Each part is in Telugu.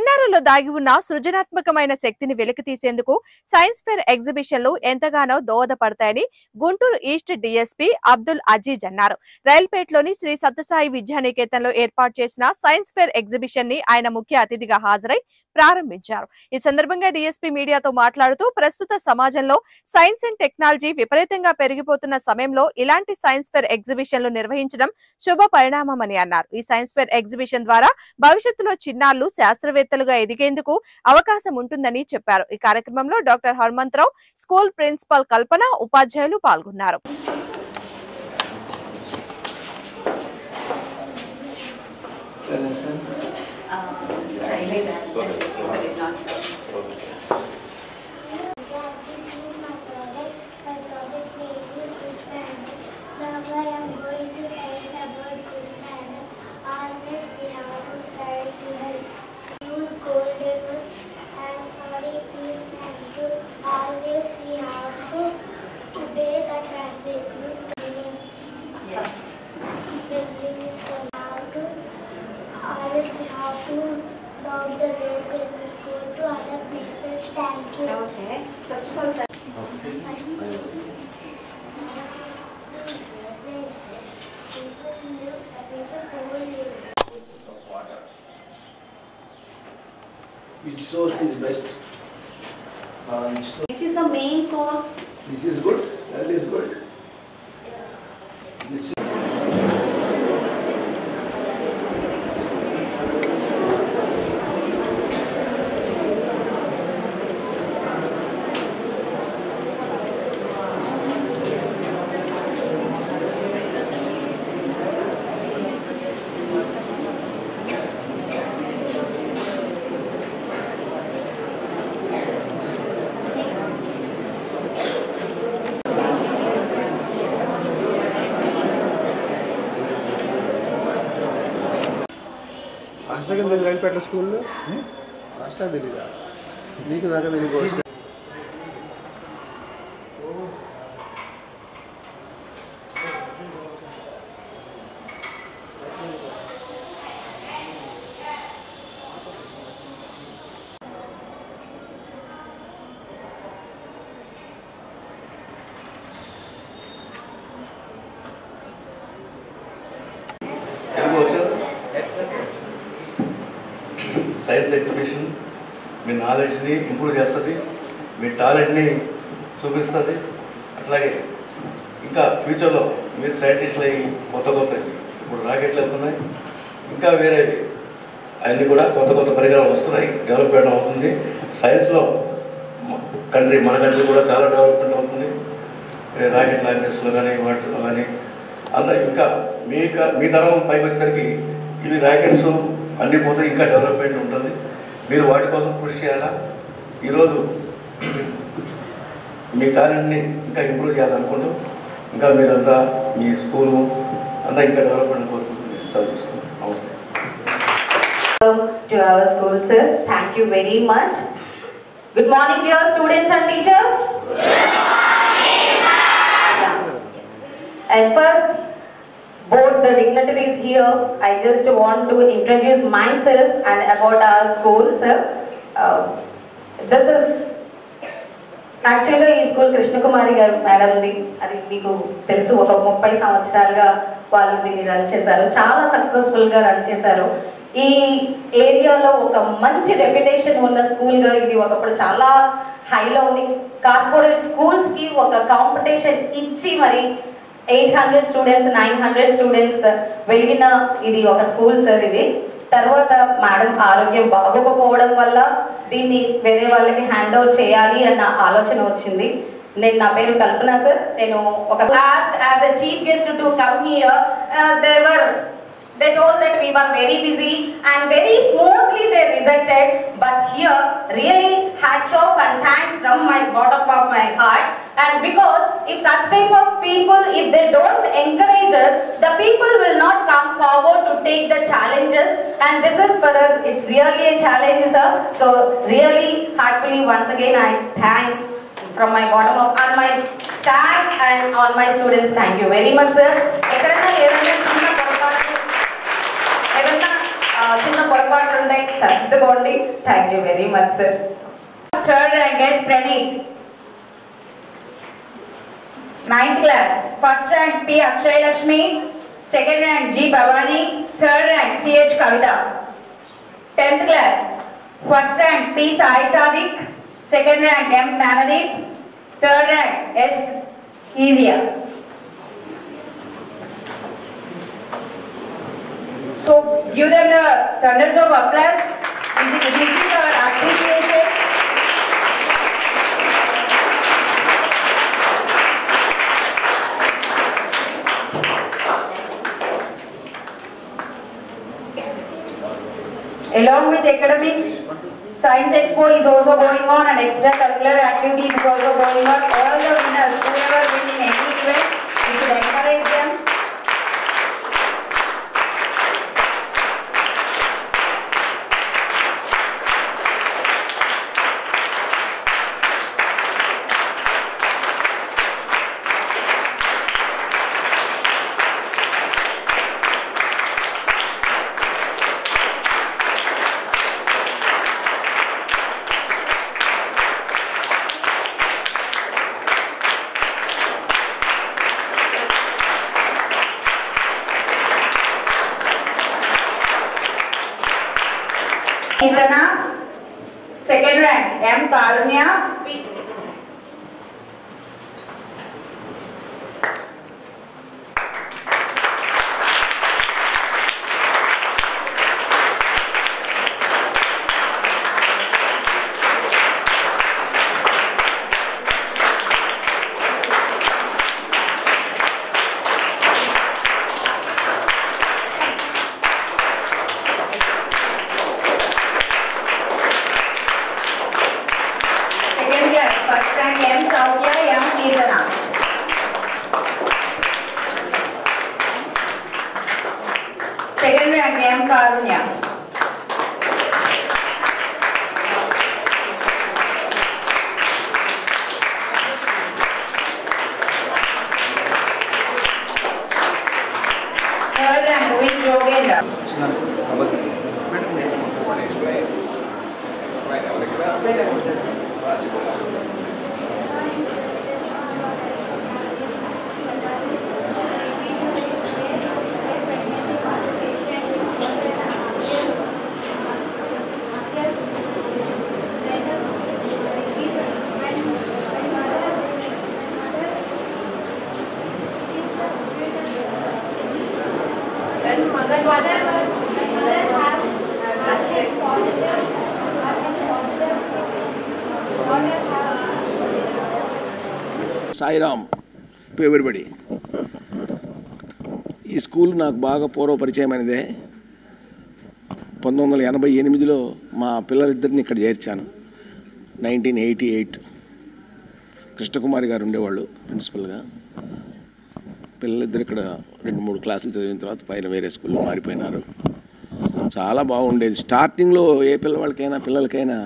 చిన్నారుల్లో దాగి ఉన్న సృజనాత్మకమైన శక్తిని వెలికితీసేందుకు సైన్స్ ఫేర్ ఎగ్జిబిషన్లు ఎంతగానో దోహదపడతాయని గుంటూరు ఈస్ట్ డీఎస్పీ అబ్దుల్ అజీజ్ అన్నారు. రైల్పేట్లోని శ్రీ సత్యసాయి విద్యానికేతన్లో ఏర్పాటు చేసిన సైన్స్ ఫేర్ ఎగ్జిబిషన్ ని ఆయన ముఖ్య అతిథిగా హాజరై ప్రారంభించారు. ఈ సందర్భంగా డీఎస్పీ మీడియాతో మాట్లాడుతూ ప్రస్తుత సమాజంలో సైన్స్ అండ్ టెక్నాలజీ విపరీతంగా పెరిగిపోతున్న సమయంలో ఇలాంటి సైన్స్ ఫేర్ ఎగ్జిబిషన్లు నిర్వహించడం శుభ పరిణామమని అన్నారు. ఈ సైన్స్ ఫేర్ ఎగ్జిబిషన్ ద్వారా భవిష్యత్తులో చిన్నారులు శాస్త్రవేత్తలుగా ఎదిగేందుకు అవకాశం ఉంటుందని చెప్పారు. ఈ కార్యక్రమంలో డాక్టర్ హనుమంతరావు, స్కూల్ ప్రిన్సిపల్ కల్పన, ఉపాధ్యాయులు పాల్గొన్నారు. We have to log the road when we go to other places. Thank you. Okay. First of all, sir. Which source is best? Which is the main source? This is good. That is good. This. రాష్ట్రం రైల్పేట స్కూల్లో రాష్ట్రం తెలీదా నీకు దాకా తెలియదు. సైన్స్ ఎగ్జిబిషన్ మీ నాలెడ్జ్ని ఇంప్రూవ్ చేస్తుంది, మీ టాలెంట్ని చూపిస్తుంది. అట్లాగే ఇంకా ఫ్యూచర్లో మీరు సైంటిస్టులు అయ్యి కొత్త ఇప్పుడు రాకెట్లు వెళ్తున్నాయి, ఇంకా వేరేవి అన్నీ కూడా కొత్త పరికరాలు వస్తున్నాయి, డెవలప్మెంట్ అవుతుంది. సైన్స్లో మన కంట్రీ కూడా చాలా డెవలప్మెంట్ అవుతుంది. రాకెట్ లాంచెస్లో కానీ వాటిలో కానీ అంతా ఇంకా మీ తరం పైకి వచ్చేసరికి ఇవి రాకెట్స్ అన్నీ పోతే ఇంకా డెవలప్మెంట్ ఉంటుంది. మీరు వాటి కోసం కృషి చేయాలా. ఈరోజు మీ టాలెంట్ని ఇంకా ఇంప్రూవ్ చేయాలనుకుంటూ ఇంకా మీరంతా మీ స్కూలు అంతా ఇంకా డెవలప్మెంట్ కోరుకుంటుంది. చదివిస్తున్నాం. నమస్తే. To our school, sir. Thank you very much. Good morning, dear students and teachers. Good morning, ma'am. And first, both the dignitaries here, I just want to introduce myself and about our school, sir. This is actually ఈ స్కూల్ కృష్ణకుమారి గారు మేడంది. అది మీకు తెలుసు, ఒక 30 సంవత్సరాలుగా వాళ్ళు దీన్ని రన్ చేశారు, చాలా సక్సెస్ఫుల్గా రన్ చేశారు. ఈ ఏరియాలో ఒక మంచి రెప్యుటేషన్ ఉన్న స్కూల్గా ఇది ఒకప్పుడు చాలా హైలో ఉంది. కార్పొరేట్ స్కూల్స్కి ఒక కాంపిటీషన్ ఇచ్చి మరి 800 స్టూడెంట్స్ 900 స్టూడెంట్స్ వెలిగిన ఇది ఒక స్కూల్ సార్. ఇది తర్వాత మేడం ఆరోగ్యం బాగోకపోవడం వల్ల దీన్ని వేరే వాళ్ళకి హ్యాండ్ ఓవర్ చేయాలి అన్న ఆలోచన వచ్చింది. నా పేరు కల్పన సార్. నేను ఒక as a chief guest to come here. They told that we were very busy and very smoothly they rejected. But here, really hats off and thanks from my bottom of my heart. And because if such type of people, if they don't encourage us, the people will not come forward to take the challenges. And this is for us, it's really a challenge, sir. So really, heartfully, once again, I thanks from my bottom of on my staff and on my students. Thank you very much, sir. చిన్న పొరపాట్లు ఉంటాయి, సర్దుకోండి. Thank you very much sir. Third rank is Praneeth. 9th class. First rank P. Akshay Lakshmi. Second rank G. Bhavani. Third rank C. H. Kavita. 10th class. First rank P. Sai Sadik. Second rank M. Nanadeep. Third rank S. Kezia. So give them the thunders of applause. This is our appreciation. Along with academics, Science Expo is also going on and extracurricular activities is also going on. All the winners, whoever win in any event, we should encourage them. Indana, second rank M. Karunya. Second rank M. Karunya. Third rank with Yogendra. Sairam to everybody. ఈ స్కూల్ నాకు బాగా పూర్వపరిచయమైనదే. 1988లో మా పిల్లలిద్దరిని ఇక్కడ చేర్చాను. 1988 కృష్ణకుమారి గారు ఉండేవాళ్ళు ప్రిన్సిపల్గా. పిల్లలిద్దరు ఇక్కడ 2-3 క్లాసులు చదివిన తర్వాత పైన వేరే స్కూల్లో మారిపోయినారు. చాలా బాగుండేది. స్టార్టింగ్లో ఏ పిల్లలకైనా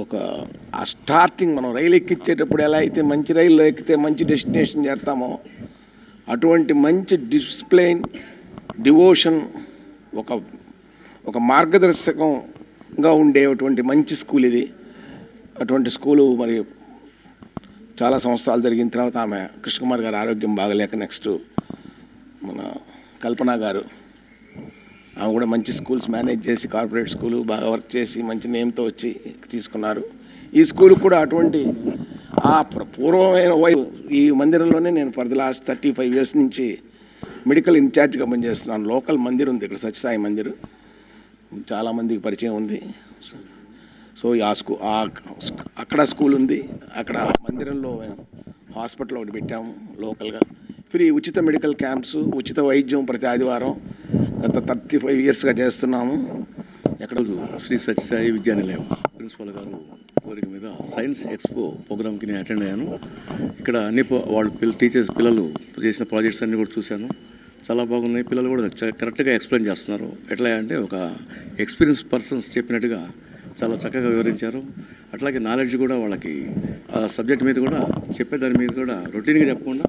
ఒక ఆ స్టార్టింగ్ మనం రైలు ఎక్కించేటప్పుడు ఎలా అయితే మంచి రైల్లో ఎక్కితే మంచి డెస్టినేషన్ చేస్తామో అటువంటి మంచి డిసిప్లైన్, డివోషన్, ఒక మార్గదర్శకంగా ఉండేటువంటి మంచి స్కూల్ ఇది. అటువంటి స్కూలు మరి చాలా సంవత్సరాలు జరిగిన తర్వాత ఆమె కృష్ణకుమార్ గారు ఆరోగ్యం బాగలేక నెక్స్ట్ మన కల్పన గారు ఆమె కూడా మంచి స్కూల్స్ మేనేజ్ చేసి కార్పొరేట్ స్కూలు బాగా వర్క్ చేసి మంచి నేమ్తో వచ్చి తీసుకున్నారు. ఈ స్కూల్ కూడా అటువంటి ఆ పూర్వమైన ఈ మందిరంలోనే నేను ఫర్ ది లాస్ట్ 35 years నుంచి మెడికల్ ఇన్ఛార్జ్గా పనిచేస్తున్నాను. లోకల్ మందిరం ఉంది ఇక్కడ, సత్యసాయి మందిర్, చాలామందికి పరిచయం ఉంది. సో అక్కడ స్కూల్ ఉంది, అక్కడ మందిరంలో హాస్పిటల్ ఒకటి పెట్టాము లోకల్గా. ఫ్రీ ఉచిత మెడికల్ క్యాంప్స్, ఉచిత వైద్యం ప్రతి ఆదివారం గత 35 yearsగా చేస్తున్నాము. ఎక్కడ శ్రీ సత్యసాయి విద్యానిలయం ప్రిన్సిపల్ గారు కోరిక మీద సైన్స్ ఎక్స్పో ప్రోగ్రామ్కి నేను అటెండ్ అయ్యాను. ఇక్కడ అన్ని వాళ్ళు పిల్లలు చేసిన ప్రాజెక్ట్స్ అన్నీ కూడా చూశాను. చాలా బాగున్నాయి. పిల్లలు కూడా కరెక్ట్గా ఎక్స్ప్లెయిన్ చేస్తున్నారు. ఎట్లా అంటే ఒక ఎక్స్పీరియన్స్ పర్సన్స్ చెప్పినట్టుగా చాలా చక్కగా వివరించారు. అట్లాగే నాలెడ్జ్ కూడా వాళ్ళకి ఆ సబ్జెక్ట్ మీద కూడా చెప్పేదాని మీద కూడా రొటీన్గా చెప్పకుండా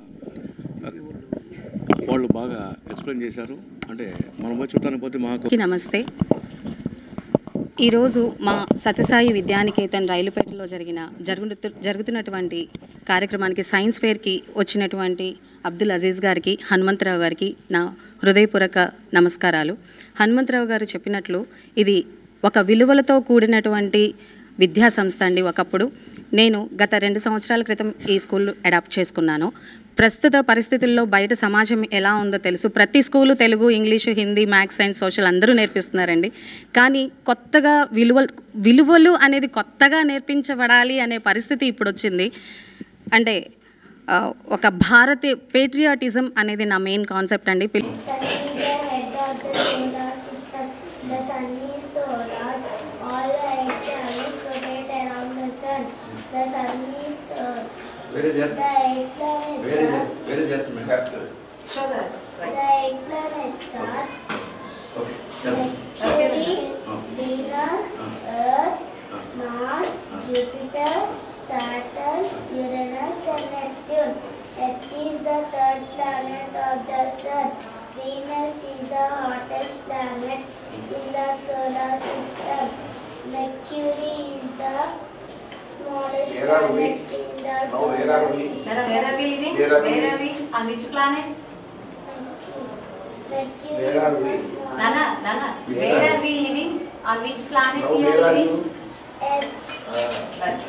వాళ్ళు బాగా ఎక్స్ప్లెయిన్ చేశారు. అంటే మనం పోయి చుట్టానికి పోతే మాకు నమస్తే. ఈరోజు మా సత్యసాయి విద్యానికేతన్ రైలుపేటలో జరుగుతున్నటువంటి కార్యక్రమానికి సైన్స్ ఫేర్కి వచ్చినటువంటి అబ్దుల్ అజీజ్ గారికి, హనుమంతరావు గారికి నా హృదయపూర్వక నమస్కారాలు. హనుమంతరావు గారు చెప్పినట్లు ఇది ఒక విలువలతో కూడినటువంటి విద్యా సంస్థ అండి. ఒకప్పుడు నేను గత 2 సంవత్సరాల క్రితం ఈ స్కూల్ అడాప్ట్ చేసుకున్నాను. ప్రస్తుత పరిస్థితుల్లో బయట సమాజం ఎలా ఉందో తెలుసు. ప్రతి school Telugu, English, Hindi, maths, science, social అందరూ నేర్పిస్తున్నారండి. కానీ కొత్తగా విలువలు అనేది కొత్తగా నేర్పించబడాలి అనే పరిస్థితి ఇప్పుడు వచ్చింది. అంటే ఒక భారతీయ పేట్రియాటిజం అనేది నా మెయిన్ కాన్సెప్ట్ అండి. The sun is Where is Earth? the 8 planets Where is Earth, ma'am? Show that. Right. the 8 planets are Okay. Tell me. Mercury, Venus, Earth, Mars, Jupiter, Saturn, Uranus and Neptune. Earth is the 3rd planet of the sun. Venus is the hottest planet in the solar system. Mercury is the smallest planet in the solar system. Nana, where are we living? Where are we? Where are we? On which planet? Mercury Where are is we? the smallest. Nana, where are we living? On which planet Now we where are are living? you? Earth. Right.